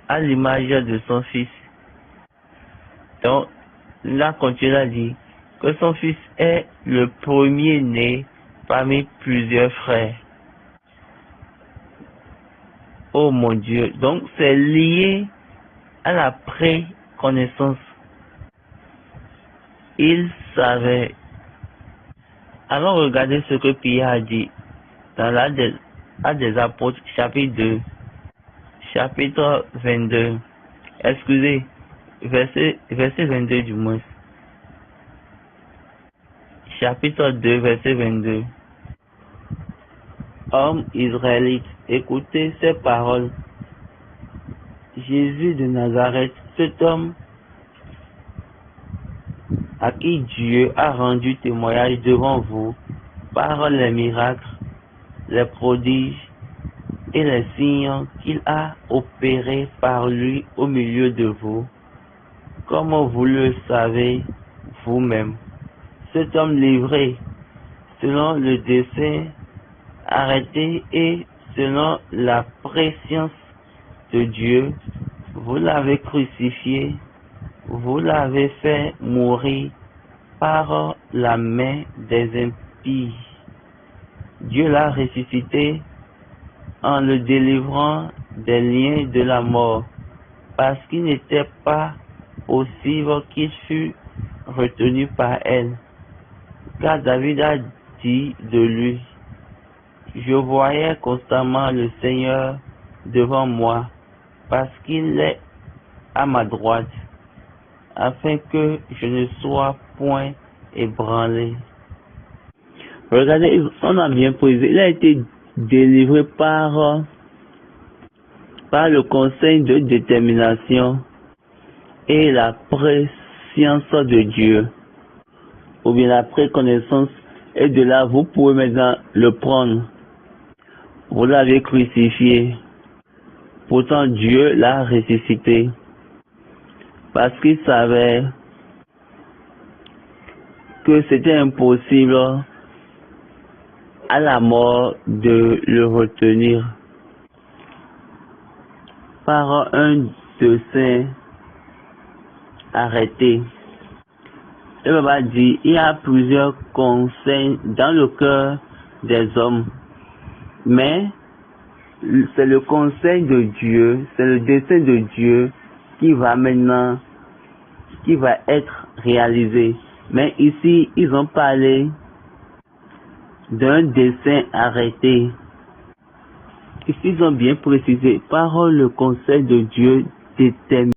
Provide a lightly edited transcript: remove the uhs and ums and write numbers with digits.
à l'image de son fils. Donc, là, quand Dieu l'a dit, que son fils est le premier-né parmi plusieurs frères. Oh mon Dieu, donc c'est lié à la préconnaissance. Il savait. Alors regardez ce que Pierre a dit dans l'Acte des Apôtres, chapitre 22. Excusez, verset 22 du moins. Chapitre 2, verset 22. Hommes israélites, écoutez ces paroles. Jésus de Nazareth, cet homme à qui Dieu a rendu témoignage devant vous par les miracles, les prodiges et les signes qu'il a opérés par lui au milieu de vous, comme vous le savez vous-même. Cet homme livré selon le dessein arrêté et selon la préscience de Dieu, vous l'avez crucifié, vous l'avez fait mourir par la main des impies. Dieu l'a ressuscité en le délivrant des liens de la mort, parce qu'il n'était pas possible qu'il fût retenu par elle. Car David a dit de lui, je voyais constamment le Seigneur devant moi, parce qu'il est à ma droite, afin que je ne sois point ébranlé. Regardez, on a bien posé. Il a été délivré par le conseil de détermination et la préscience de Dieu, ou bien la préconnaissance, et de là vous pouvez maintenant le prendre. Vous l'avez crucifié, pourtant Dieu l'a ressuscité, parce qu'il savait que c'était impossible à la mort de le retenir par un dessein arrêté. Le Papa dit, il y a plusieurs conseils dans le cœur des hommes, mais c'est le conseil de Dieu, c'est le dessein de Dieu qui va être réalisé. Mais ici, ils ont parlé d'un dessein arrêté. Ici, ils ont bien précisé, par le conseil de Dieu déterminé.